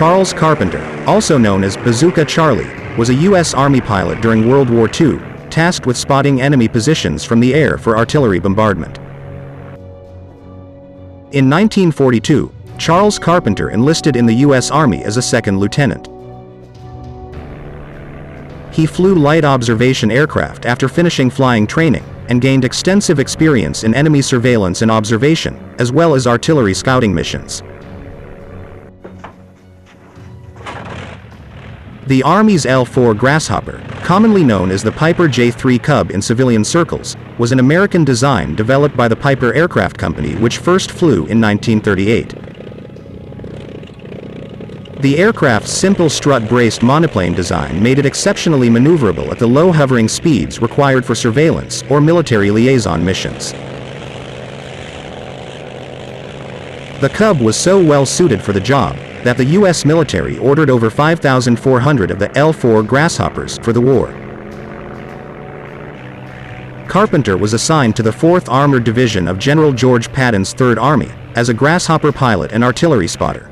Charles Carpenter, also known as Bazooka Charlie, was a U.S. Army pilot during World War II, tasked with spotting enemy positions from the air for artillery bombardment. In 1942, Charles Carpenter enlisted in the U.S. Army as a second lieutenant. He flew light observation aircraft after finishing flying training, and gained extensive experience in enemy surveillance and observation, as well as artillery scouting missions. The Army's L-4 Grasshopper, commonly known as the Piper J-3 Cub in civilian circles, was an American design developed by the Piper Aircraft Company, which first flew in 1938. The aircraft's simple strut-braced monoplane design made it exceptionally maneuverable at the low hovering speeds required for surveillance or military liaison missions. The Cub was so well suited for the job that the U.S. military ordered over 5,400 of the L-4 Grasshoppers for the war. Carpenter was assigned to the 4th Armored Division of General George Patton's 3rd Army as a Grasshopper pilot and artillery spotter.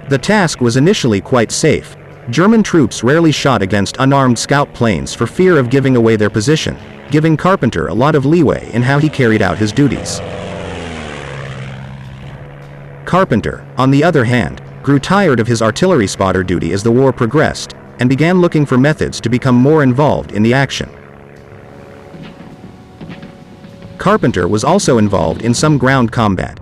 The task was initially quite safe. German troops rarely shot against unarmed scout planes for fear of giving away their position, giving Carpenter a lot of leeway in how he carried out his duties. Carpenter, on the other hand, grew tired of his artillery spotter duty as the war progressed, and began looking for methods to become more involved in the action. Carpenter was also involved in some ground combat.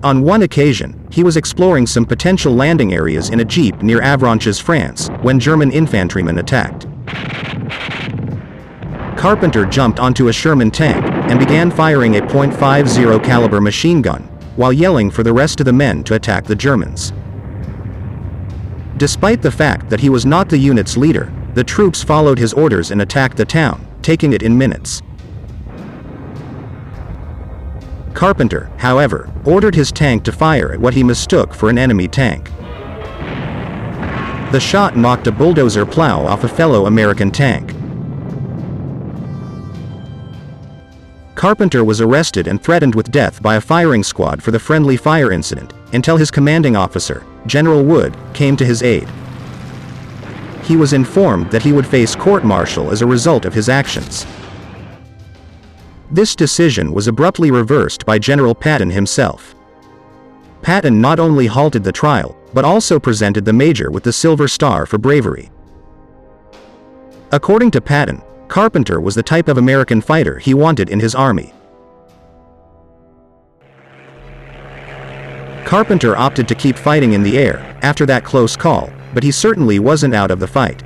On one occasion, he was exploring some potential landing areas in a jeep near Avranches, France, when German infantrymen attacked. Carpenter jumped onto a Sherman tank and began firing a .50 caliber machine gun, while yelling for the rest of the men to attack the Germans. Despite the fact that he was not the unit's leader, the troops followed his orders and attacked the town, taking it in minutes. Carpenter, however, ordered his tank to fire at what he mistook for an enemy tank. The shot knocked a bulldozer plow off a fellow American tank. Carpenter was arrested and threatened with death by a firing squad for the friendly fire incident, until his commanding officer, General Wood, came to his aid. He was informed that he would face court-martial as a result of his actions. This decision was abruptly reversed by General Patton himself. Patton not only halted the trial, but also presented the major with the Silver Star for bravery. According to Patton, Carpenter was the type of American fighter he wanted in his army. Carpenter opted to keep fighting in the air after that close call, but he certainly wasn't out of the fight.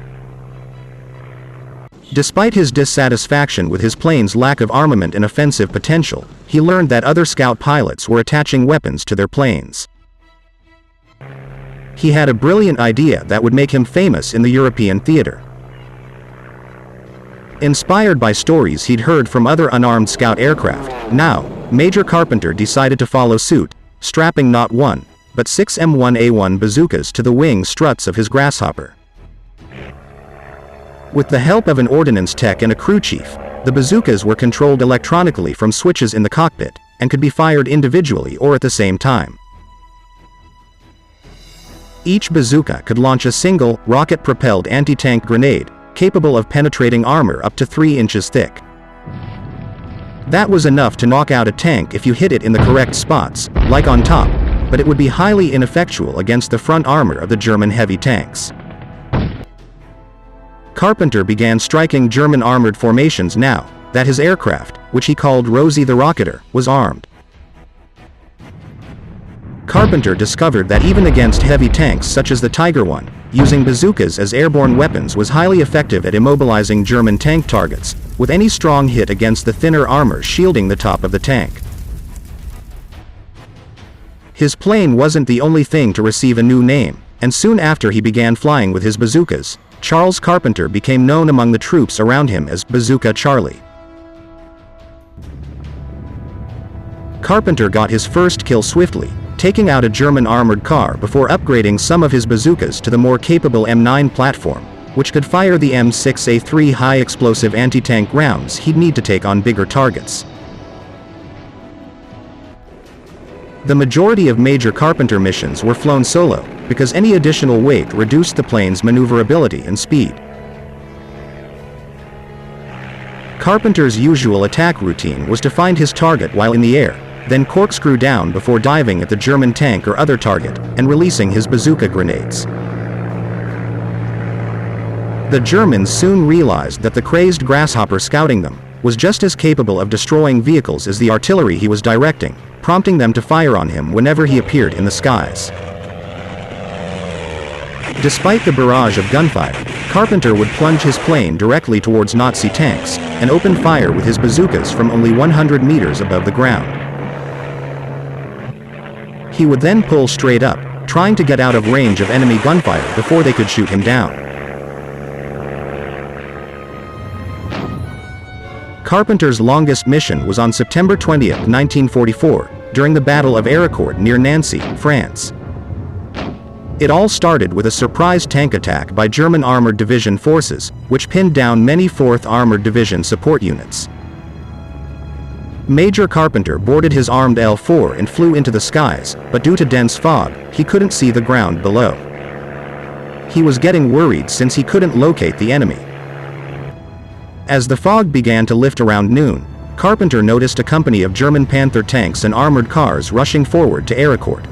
Despite his dissatisfaction with his plane's lack of armament and offensive potential, he learned that other scout pilots were attaching weapons to their planes. He had a brilliant idea that would make him famous in the European theater. Inspired by stories he'd heard from other unarmed scout aircraft, now, Major Carpenter decided to follow suit, strapping not one, but 6 M1A1 bazookas to the wing struts of his Grasshopper. With the help of an ordnance tech and a crew chief, the bazookas were controlled electronically from switches in the cockpit, and could be fired individually or at the same time. Each bazooka could launch a single, rocket-propelled anti-tank grenade, capable of penetrating armor up to 3 inches thick. That was enough to knock out a tank if you hit it in the correct spots, like on top, but it would be highly ineffectual against the front armor of the German heavy tanks. Carpenter began striking German armored formations now that his aircraft, which he called Rosie the Rocketer, was armed. Carpenter discovered that even against heavy tanks such as the Tiger I, using bazookas as airborne weapons was highly effective at immobilizing German tank targets, with any strong hit against the thinner armor shielding the top of the tank. His plane wasn't the only thing to receive a new name, and soon after he began flying with his bazookas, Charles Carpenter became known among the troops around him as Bazooka Charlie. Carpenter got his first kill swiftly, taking out a German armored car before upgrading some of his bazookas to the more capable M9 platform, which could fire the M6A3 high-explosive anti-tank rounds he'd need to take on bigger targets. The majority of major Carpenter missions were flown solo, because any additional weight reduced the plane's maneuverability and speed. Carpenter's usual attack routine was to find his target while in the air, then corkscrew down before diving at the German tank or other target, and releasing his bazooka grenades. The Germans soon realized that the crazed Grasshopper scouting them was just as capable of destroying vehicles as the artillery he was directing, prompting them to fire on him whenever he appeared in the skies. Despite the barrage of gunfire, Carpenter would plunge his plane directly towards Nazi tanks, and open fire with his bazookas from only 100 meters above the ground. He would then pull straight up, trying to get out of range of enemy gunfire before they could shoot him down. Carpenter's longest mission was on September 20, 1944, during the Battle of Ericourt near Nancy, France. It all started with a surprise tank attack by German Armored Division forces, which pinned down many 4th Armored Division support units. Major Carpenter boarded his armed L-4 and flew into the skies, but due to dense fog, he couldn't see the ground below. He was getting worried since he couldn't locate the enemy. As the fog began to lift around noon, Carpenter noticed a company of German Panther tanks and armored cars rushing forward to Ericourt.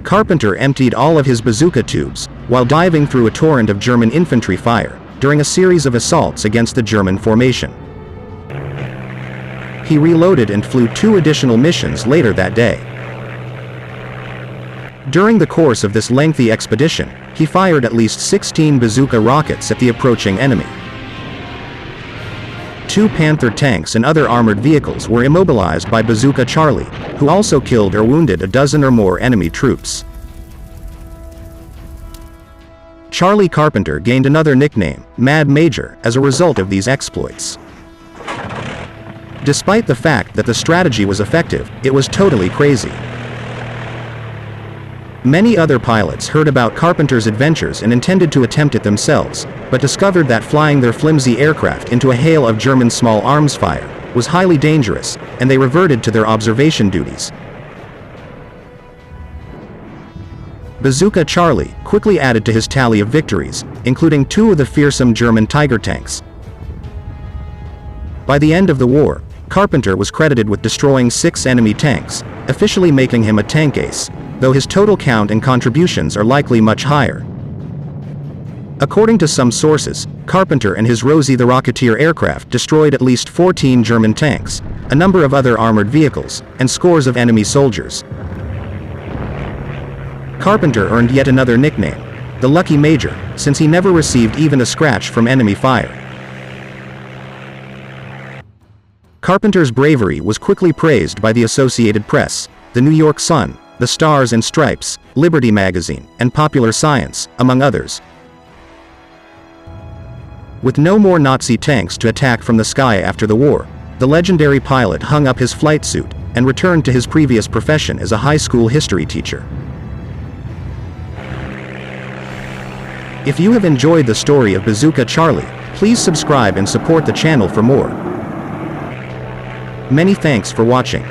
Carpenter emptied all of his bazooka tubes, while diving through a torrent of German infantry fire, during a series of assaults against the German formation. He reloaded and flew 2 additional missions later that day. During the course of this lengthy expedition, he fired at least 16 bazooka rockets at the approaching enemy. 2 Panther tanks and other armored vehicles were immobilized by Bazooka Charlie, who also killed or wounded a dozen or more enemy troops. Charlie Carpenter gained another nickname, Mad Major, as a result of these exploits. Despite the fact that the strategy was effective, it was totally crazy. Many other pilots heard about Carpenter's adventures and intended to attempt it themselves, but discovered that flying their flimsy aircraft into a hail of German small arms fire was highly dangerous, and they reverted to their observation duties. Bazooka Charlie quickly added to his tally of victories, including 2 of the fearsome German Tiger tanks. By the end of the war, Carpenter was credited with destroying 6 enemy tanks, officially making him a tank ace, though his total count and contributions are likely much higher. According to some sources, Carpenter and his Rosie the Rocketer aircraft destroyed at least 14 German tanks, a number of other armored vehicles, and scores of enemy soldiers. Carpenter earned yet another nickname, the Lucky Major, since he never received even a scratch from enemy fire. Carpenter's bravery was quickly praised by the Associated Press, the New York Sun, the Stars and Stripes, Liberty Magazine, and Popular Science, among others. With no more Nazi tanks to attack from the sky after the war, the legendary pilot hung up his flight suit and returned to his previous profession as a high school history teacher. If you have enjoyed the story of Bazooka Charlie, please subscribe and support the channel for more. Many thanks for watching.